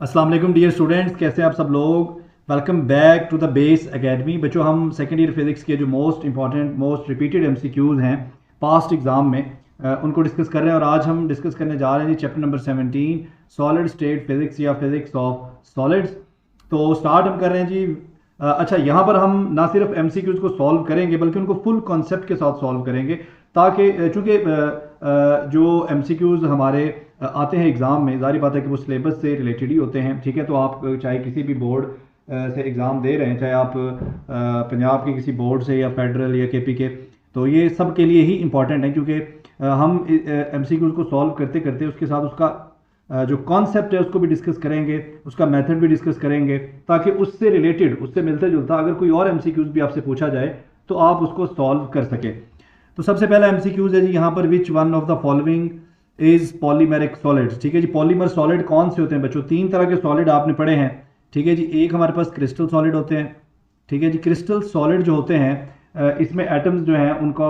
अस्सलाम वालेकुम dear students, कैसे हैं आप सब लोग। Welcome back to the Base Academy. बच्चों, हम सेकेंड ईयर फिजिक्स के जो most important most repeated MCQs हैं पास्ट एग्जाम में उनको डिस्कस कर रहे हैं। और आज हम डिस्कस करने जा रहे हैं जी chapter number 17 solid state physics या फिजिक्स ऑफ सॉलिड्स। तो स्टार्ट हम कर रहे हैं जी। अच्छा, यहाँ पर हम ना सिर्फ एमसीक्यूज़ को सॉल्व करेंगे बल्कि उनको फुल कॉन्सेप्ट के साथ सॉल्व करेंगे, ताकि चूँकि जो एमसीक्यूज़ हमारे आते हैं एग्ज़ाम में, ज़ाहिर बात है कि वो सिलेबस से रिलेटेड ही होते हैं। ठीक है, तो आप चाहे किसी भी बोर्ड से एग्ज़ाम दे रहे हैं, चाहे आप पंजाब के किसी बोर्ड से या फेडरल या केपी के, तो ये सब के लिए ही इम्पॉर्टेंट है, क्योंकि हम एमसीक्यूज़ को सॉल्व करते करते उसके साथ उसका जो कॉन्सेप्ट है उसको भी डिस्कस करेंगे, उसका मेथड भी डिस्कस करेंगे, ताकि उससे रिलेटेड, उससे मिलता जुलता अगर कोई और एमसीक्यूज़ भी आपसे पूछा जाए तो आप उसको सॉल्व कर सकें। तो सबसे पहला एमसीक्यूज़ है जी यहाँ पर, which one of the following is polymeric solids. ठीक है जी, पॉलीमर सॉलिड कौन से होते हैं बच्चों? तीन तरह के सॉलिड आपने पढ़े हैं। ठीक है जी, एक हमारे पास क्रिस्टल सॉलिड होते हैं। ठीक है जी, क्रिस्टल सॉलिड जो होते हैं इसमें एटम्स जो हैं उनका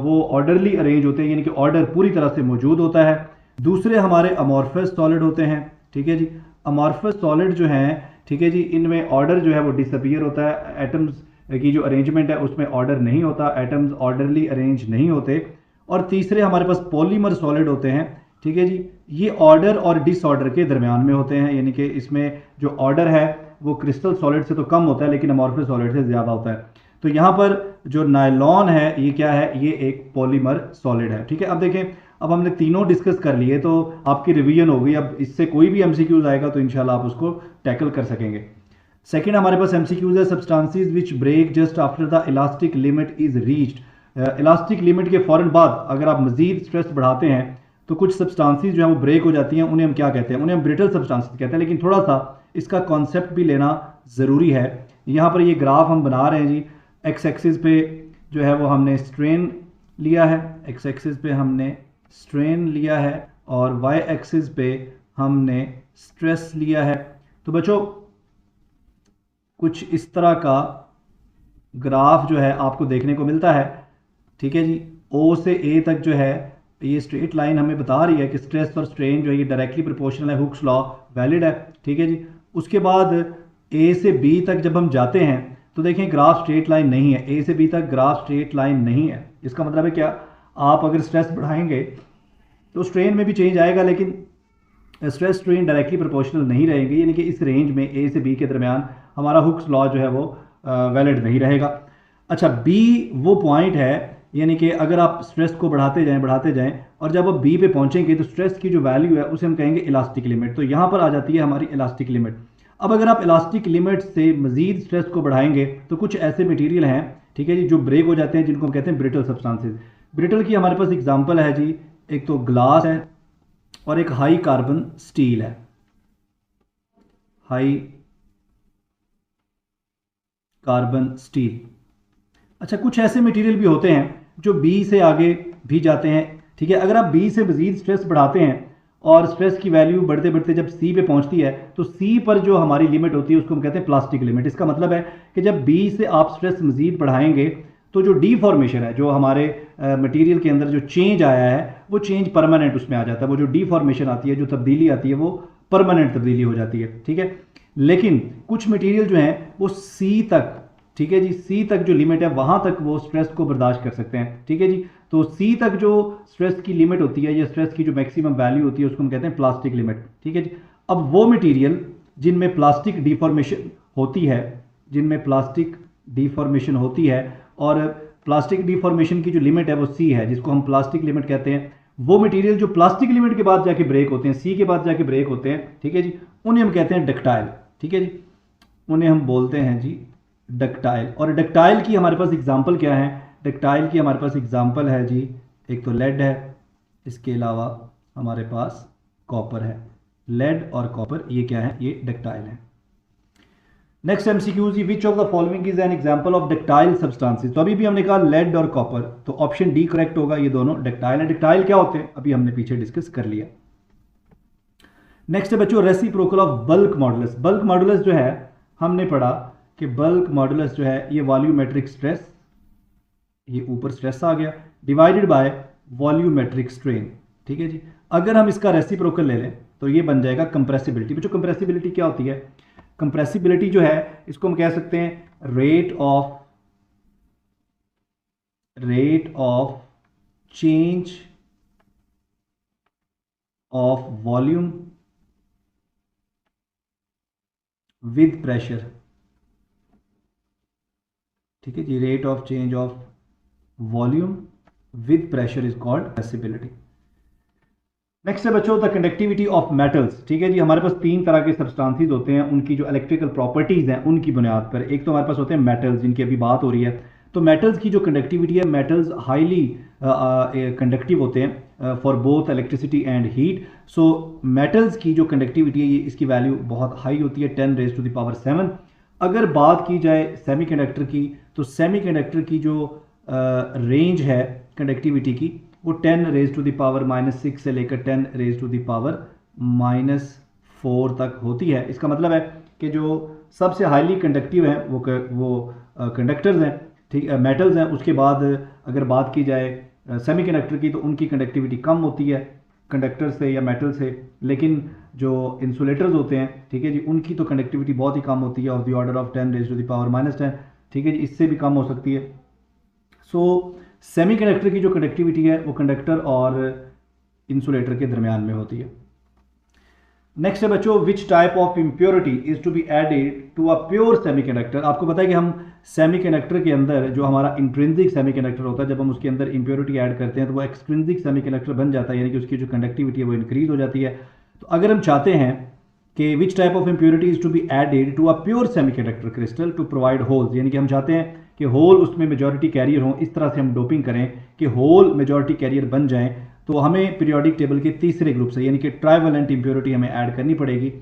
वो ऑर्डरली अरेंज होते हैं, यानी कि ऑर्डर पूरी तरह से मौजूद होता है। दूसरे हमारे अमॉर्फस सॉलिड होते हैं। ठीक है जी, अमॉर्फस सॉलिड जो हैं, ठीक है जी, इनमें ऑर्डर जो है वो डिसअपियर होता है, एटम्स की जो अरेंजमेंट है उसमें ऑर्डर नहीं होता, एटम्स ऑर्डरली अरेंज नहीं होते। और तीसरे हमारे पास पॉलीमर सॉलिड होते हैं। ठीक है जी, ये ऑर्डर और डिसऑर्डर के दरमियान में होते हैं, यानी कि इसमें जो ऑर्डर है वो क्रिस्टल सॉलिड से तो कम होता है लेकिन अमॉर्फस सॉलिड से ज़्यादा होता है। तो यहाँ पर जो नायलॉन है ये क्या है? ये एक पॉलीमर सॉलिड है। ठीक है, अब देखें, अब हमने तीनों डिस्कस कर लिए तो आपकी रिवीजन हो गई। अब इससे कोई भी एमसीक्यूज आएगा तो इंशाल्लाह आप उसको टैकल कर सकेंगे। सेकेंड हमारे पास एमसीक्यूज है, substances which break just after the elastic limit is reached. Elastic limit के फ़ौरन बाद अगर आप मजीद स्ट्रेस बढ़ाते हैं तो कुछ सब्सटेंसेस जो है वो ब्रेक हो जाती हैं, उन्हें हम क्या कहते हैं? उन्हें हम ब्रिटल सब्सटेंसेस कहते हैं। लेकिन थोड़ा सा इसका कॉन्सेप्ट भी लेना ज़रूरी है। यहाँ पर ये ग्राफ हम बना रहे हैं जी, एक्स एक्सिस पे जो है वो हमने स्ट्रेन लिया है, एक्स एक्सिस पे हमने स्ट्रेन लिया है और वाई एक्सिस पे हमने स्ट्रेस लिया है। तो बच्चों, कुछ इस तरह का ग्राफ जो है आपको देखने को मिलता है। ठीक है जी, ओ से ए तक जो है ये स्ट्रेट लाइन हमें बता रही है कि स्ट्रेस और स्ट्रेन जो है ये डायरेक्टली प्रोपोर्शनल है, हुक्स लॉ वैलिड है। ठीक है जी, उसके बाद ए से बी तक जब हम जाते हैं तो देखें ग्राफ स्ट्रेट लाइन नहीं है, ए से बी तक ग्राफ स्ट्रेट लाइन नहीं है। इसका मतलब है क्या? आप अगर स्ट्रेस बढ़ाएंगे तो स्ट्रेन में भी चेंज आएगा, लेकिन स्ट्रेस स्ट्रेन डायरेक्टली प्रोपोर्शनल नहीं रहेंगे, यानी कि इस रेंज में ए से बी के दरमियान हमारा हुक्स लॉ जो है वो वैलिड नहीं रहेगा। अच्छा, बी वो पॉइंट है, यानी कि अगर आप स्ट्रेस को बढ़ाते जाएं और जब आप बी पे पहुंचेंगे तो स्ट्रेस की जो वैल्यू है उसे हम कहेंगे इलास्टिक लिमिट। तो यहाँ पर आ जाती है हमारी इलास्टिक लिमिट। अब अगर आप इलास्टिक लिमिट से मजीद स्ट्रेस को बढ़ाएंगे तो कुछ ऐसे मटेरियल हैं, ठीक है जी, जो ब्रेक हो जाते हैं, जिनको हम कहते हैं ब्रिटल सब्सटेंसेस। ब्रिटल की हमारे पास एग्जाम्पल है जी, एक तो ग्लास है और एक हाई कार्बन स्टील है। High carbon steel. अच्छा, कुछ ऐसे मटेरियल भी होते हैं जो बी से आगे भी जाते हैं। ठीक है, अगर आप बी से मजीद स्ट्रेस बढ़ाते हैं और स्ट्रेस की वैल्यू बढ़ते बढ़ते जब सी पे पहुंचती है तो सी पर जो हमारी लिमिट होती है उसको हम कहते हैं प्लास्टिक लिमिट। इसका मतलब है कि जब बी से आप स्ट्रेस मजीद बढ़ाएंगे तो जो डीफॉर्मेशन है, जो हमारे मटेरियल के अंदर जो चेंज आया है वो चेंज परमानेंट उसमें आ जाता है। वो जो डीफॉर्मेशन आती है, जो तब्दीली आती है, वो परमानेंट तब्दीली हो जाती है। ठीक है, लेकिन कुछ मटेरियल जो हैं वो सी तक, ठीक है जी, सी तक जो लिमिट है वहां तक वो स्ट्रेस को बर्दाश्त कर सकते हैं। ठीक है जी, तो सी तक जो स्ट्रेस की लिमिट होती है या स्ट्रेस की जो मैक्सिमम वैल्यू होती है उसको हम कहते हैं प्लास्टिक लिमिट। ठीक है जी, अब वो मटेरियल जिनमें प्लास्टिक डिफॉर्मेशन होती है, जिनमें प्लास्टिक डिफॉर्मेशन होती है और प्लास्टिक डिफॉर्मेशन की जो लिमिट है वो सी है, जिसको हम प्लास्टिक लिमिट कहते हैं, वो मटेरियल जो प्लास्टिक लिमिट के बाद जाके ब्रेक होते हैं, सी के बाद जाके ब्रेक होते हैं, ठीक है जी, उन्हें हम कहते हैं डक्टाइल। ठीक है जी, उन्हें हम बोलते हैं जी डक्टाइल। और डक्टाइल की हमारे पास एग्जांपल क्या है? डक्टाइल की हमारे पास एग्जांपल है जी, एक तो लेड है, इसके अलावा हमारे पास कॉपर है। लेड और कॉपर ये क्या है? ये डक्टाइल है। नेक्स्ट एमसीक्यू जी, which of the following is an example of ductile substances. तो अभी भी हमने कहा लेड और कॉपर, तो ऑप्शन डी करेक्ट होगा, ये दोनों डक्टाइल है। डक्टाइल क्या होते हैं अभी हमने पीछे डिस्कस कर लिया। नेक्स्ट है बच्चों reciprocal of bulk modulus. Bulk modulus जो है हमने पढ़ा कि बल्क मॉडुलस जो है ये वॉल्यूमेट्रिक स्ट्रेस, ये ऊपर स्ट्रेस आ गया, डिवाइडेड बाय वॉल्यूमेट्रिक स्ट्रेन। ठीक है जी, अगर हम इसका रेसिप्रोकल ले लें तो ये बन जाएगा कंप्रेसिबिलिटी। बच्चों कंप्रेसिबिलिटी क्या होती है? कंप्रेसिबिलिटी जो है इसको हम कह सकते हैं rate of change of volume with pressure. ठीक है जी, rate of change of volume with pressure is called compressibility. Next है बच्चों द कंडक्टिविटी ऑफ मेटल्स। ठीक है जी, हमारे पास तीन तरह के सब्सटेंसेस होते हैं, उनकी जो इलेक्ट्रिकल प्रॉपर्टीज हैं उनकी बुनियाद पर। एक तो हमारे पास होते हैं मेटल्स, जिनकी अभी बात हो रही है। तो मेटल्स की जो कंडक्टिविटी है, मेटल्स हाईली कंडक्टिव होते हैं for both electricity and heat. So metals की जो कंडक्टिविटी है, ये इसकी वैल्यू बहुत हाई होती है, 10⁻⁷। अगर बात की जाए सेमीकंडक्टर की, तो सेमीकंडक्टर की जो रेंज है कंडक्टिविटी की, वो 10⁻⁻6 से लेकर 10⁻⁻4 तक होती है। इसका मतलब है कि जो सबसे हाईली कंडक्टिव हैं वो कंडक्टर्स हैं, ठीक है, मेटल्स हैं। उसके बाद अगर बात की जाए सेमीकंडक्टर की, तो उनकी कंडक्टिविटी कम होती है कंडक्टर से या मेटल से, लेकिन जो इंसुलेटर्स होते हैं, ठीक है जी, उनकी तो कंडक्टिविटी बहुत ही कम होती है, ऑफ द ऑर्डर ऑफ 10⁻⁻10। ठीक है जी, इससे भी कम हो सकती है। सो सेमीकंडक्टर की जो कंडक्टिविटी है वो कंडक्टर और इंसुलेटर के दरमियान में होती है। नेक्स्ट है बच्चों which type of impurity is to be added to a pure semiconductor. आपको पता है कि हम सेमीकंडक्टर के अंदर जो हमारा इंट्रिंसिक सेमीकंडक्टर होता है, जब हम उसके अंदर इम्प्योरिटी ऐड करते हैं तो वो एक्सट्रिंसिक सेमीकंडक्टर बन जाता है, यानी कि उसकी जो कंडक्टिविटी है वो इंक्रीज हो जाती है। तो अगर हम चाहते हैं कि which type of impurity is to be added to a pure semiconductor crystal to provide holes, यानी कि हम चाहते हैं कि होल उसमें मेजॉरिटी कैरियर हों, इस तरह से हम डोपिंग करें कि होल मेजॉरिटी कैरियर बन जाएं, तो हमें पीरियोडिक टेबल के तीसरे ग्रुप से, यानी कि ट्राइवेलेंट इम्प्योरिटी हमें ऐड करनी पड़ेगी।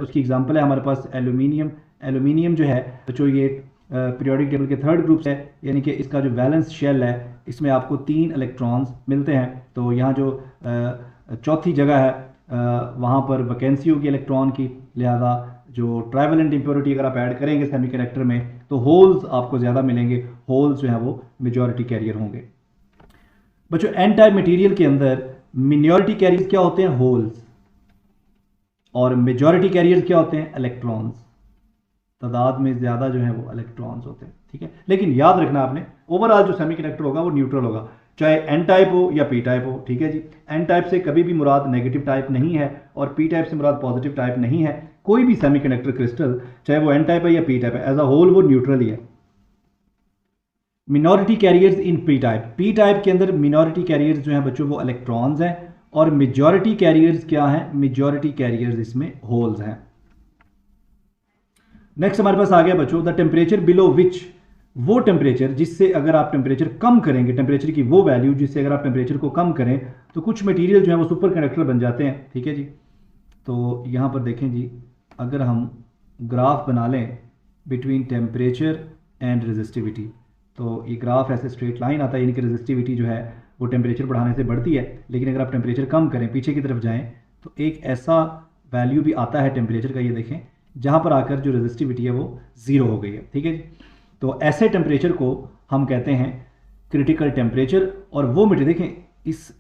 उसकी एग्जांपल है हमारे पास एल्यूमिनियम। एल्यूमिनियम जो है बच्चों ये पीरियोडिक टेबल के थर्ड ग्रुप से है, यानी कि इसका जो वैलेंस शेल है इसमें आपको 3 इलेक्ट्रॉन्स मिलते हैं। तो यहाँ जो चौथी जगह है वहाँ पर वैकेंसी होगी इलेक्ट्रॉन की, लिहाजा जो ट्राइवेलेंट इम्प्योरिटी अगर आप ऐड करेंगे सेमीकंडक्टर में तो होल्स आपको ज़्यादा मिलेंगे, होल्स जो है वो मेजॉरिटी कैरियर होंगे। बच्चों एन टाइप मटेरियल के अंदर मिनॉरिटी कैरियर्स क्या होते हैं? होल्स। और मेजॉरिटी कैरियर्स क्या होते हैं? इलेक्ट्रॉन्स। तादाद में ज़्यादा जो है वो इलेक्ट्रॉन्स होते हैं। ठीक है, लेकिन याद रखना आपने, ओवरऑल जो सेमीकंडक्टर होगा वो न्यूट्रल होगा, चाहे एन टाइप हो या पी टाइप हो। ठीक है जी, एन टाइप से कभी भी मुराद नेगेटिव टाइप नहीं है और पी टाइप से मुराद पॉजिटिव टाइप नहीं है। कोई भी सेमीकंडक्टर क्रिस्टल, चाहे वो एन टाइप है या पी टाइप है, एज अ होल वो न्यूट्रल ही है। Minority carriers in P type, P type के अंदर मिनॉरिटी कैरियर्स जो हैं बच्चों वो इलेक्ट्रॉन्स हैं, और मेजॉरिटी कैरियर्स क्या हैं? मेजॉरिटी कैरियर्स इसमें होल्स हैं। नेक्स्ट हमारे पास आ गया बच्चों द टेम्परेचर बिलो विच, वो टेम्परेचर जिससे अगर आप टेम्परेचर कम करेंगे, टेम्परेचर की वो वैल्यू जिससे अगर आप टेम्परेचर को कम करें तो कुछ मटेरियल जो है वो सुपर कंडक्टर बन जाते हैं। ठीक है जी, तो यहाँ पर देखें जी, अगर हम ग्राफ बना लें बिटवीन टेम्परेचर एंड रेजिस्टिविटी, तो ये ग्राफ ऐसे स्ट्रेट लाइन आता है, यानी कि रेजिस्टिविटी जो है वो टेम्परेचर बढ़ाने से बढ़ती है, लेकिन अगर आप टेम्परेचर कम करें, पीछे की तरफ जाएं, तो एक ऐसा वैल्यू भी आता है टेम्परेचर का, ये देखें, जहाँ पर आकर जो रेजिस्टिविटी है वो ज़ीरो हो गई है। ठीक है जी, तो ऐसे टेम्परेचर को हम कहते हैं क्रिटिकल टेम्परेचर। और वो मटेरियल देखें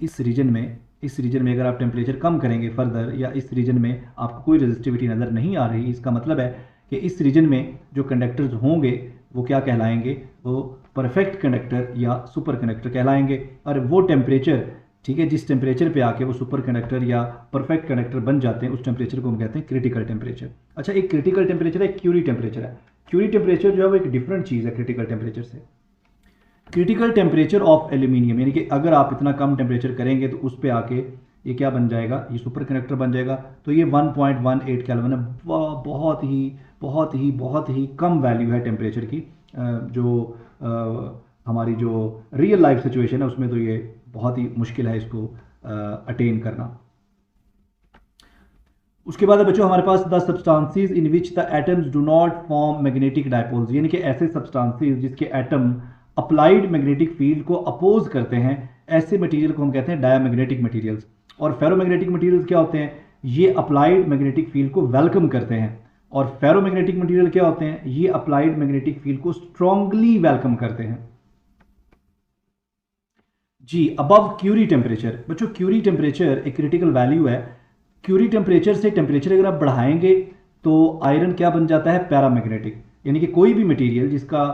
इस रीजन में अगर आप टेम्परेचर कम करेंगे फर्दर, या इस रीजन में आपको कोई रेजिस्टिविटी नज़र नहीं आ रही, इसका मतलब है कि इस रीजन में जो कंडक्टर्स होंगे वो क्या कहलाएंगे? वो परफेक्ट कंडक्टर या सुपर कंडक्टर कहलाएंगे। और वो टेम्परेचर, ठीक है, जिस टेम्परेचर पे आके वो सुपर कंडक्टर या परफेक्ट कंडक्टर बन जाते हैं, उस टेम्परेचर को हम कहते हैं क्रिटिकल टेम्परेचर। अच्छा, एक क्रिटिकल टेम्परेचर है, क्यूरी टेम्परेचर है। क्यूरी टेम्परेचर जो है वो एक डिफरेंट चीज़ है क्रिटिकल टेम्परेचर से। क्रिटिकल टेम्परेचर ऑफ एल्यूमिनियम, यानी कि अगर आप इतना कम टेम्परेचर करेंगे तो उस पर आके ये क्या बन जाएगा? ये सुपर कंडक्टर बन जाएगा। तो ये 1.18 केल्विन है, बहुत ही कम वैल्यू है टेम्परेचर की। जो हमारी जो रियल लाइफ सिचुएशन है उसमें तो ये बहुत ही मुश्किल है इसको अटेन करना। उसके बाद बच्चों हमारे पास the substances in which the atoms do not form magnetic dipoles, यानी कि ऐसे सब्सटेंसेस जिसके एटम अप्लाइड मैग्नेटिक फील्ड को अपोज करते हैं, ऐसे मटेरियल को हम कहते हैं डायमैग्नेटिक मटेरियल्स। और फेरोमैग्नेटिक मटेरियल्स क्या होते हैं? ये अप्लाइड मैग्नेटिक फील्ड को वेलकम करते हैं। और फेरोमैग्नेटिक मटेरियल क्या होते हैं? ये अप्लाइड मैग्नेटिक फील्ड को स्ट्रांगली वेलकम करते हैं। जी, अबव क्यूरी टेम्परेचर, बच्चों क्यूरी टेम्परेचर एक क्रिटिकल वैल्यू है। क्यूरी टेम्परेचर से टेम्परेचर अगर आप बढ़ाएंगे तो आयरन क्या बन जाता है, पैरामैग्नेटिक। यानी कि कोई भी मटेरियल जिसका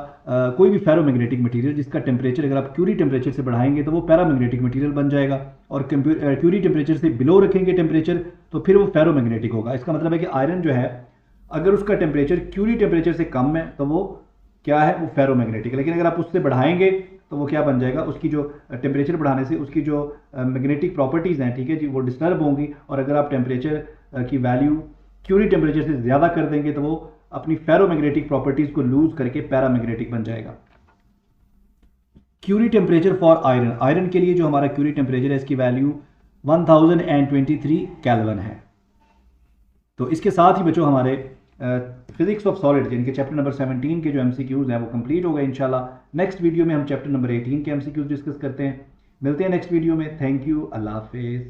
कोई भी फेरोमैग्नेटिक मटेरियल जिसका टेम्परेचर अगर आप क्यूरी टेम्परेचर से बढ़ाएंगे तो वो पैरामैग्नेटिक मटेरियल बन जाएगा, और क्यूरी टेम्परेचर से बिलो रखेंगे टेम्परेचर तो फिर वो फेरोमैग्नेटिक होगा। इसका मतलब है कि आयरन जो है अगर उसका टेम्परेचर क्यूरी टेम्परेचर से कम है तो वो क्या है, वो फेरोमैग्नेटिक है। लेकिन अगर आप उससे बढ़ाएंगे तो वो क्या बन जाएगा, उसकी जो टेम्परेचर बढ़ाने से उसकी जो मैग्नेटिक प्रॉपर्टीज़ हैं, ठीक है जी, वो डिस्टर्ब होंगी। और अगर आप टेम्परेचर की वैल्यू क्यूरी टेम्परेचर से ज़्यादा कर देंगे तो वो अपनी फेरोमैग्नेटिक प्रॉपर्टीज़ को लूज करके पैरामैग्नेटिक बन जाएगा। Curie temperature for iron, iron के लिए जो हमारा क्यूरी टेम्परेचर है इसकी वैल्यू 1023 केल्विन है। तो इसके साथ ही बच्चों हमारे फिजिक्स ऑफ सॉलिड यानी कि चैप्टर नंबर 17 के जो एमसीक्यूज हैं वो कंप्लीट हो गए। इंशाल्लाह नेक्स्ट वीडियो में हम चैप्टर नंबर 18 के एमसीक्यूज डिस्कस करते हैं। मिलते हैं नेक्स्ट वीडियो में। थैंक यू, अल्लाह हाफिज़।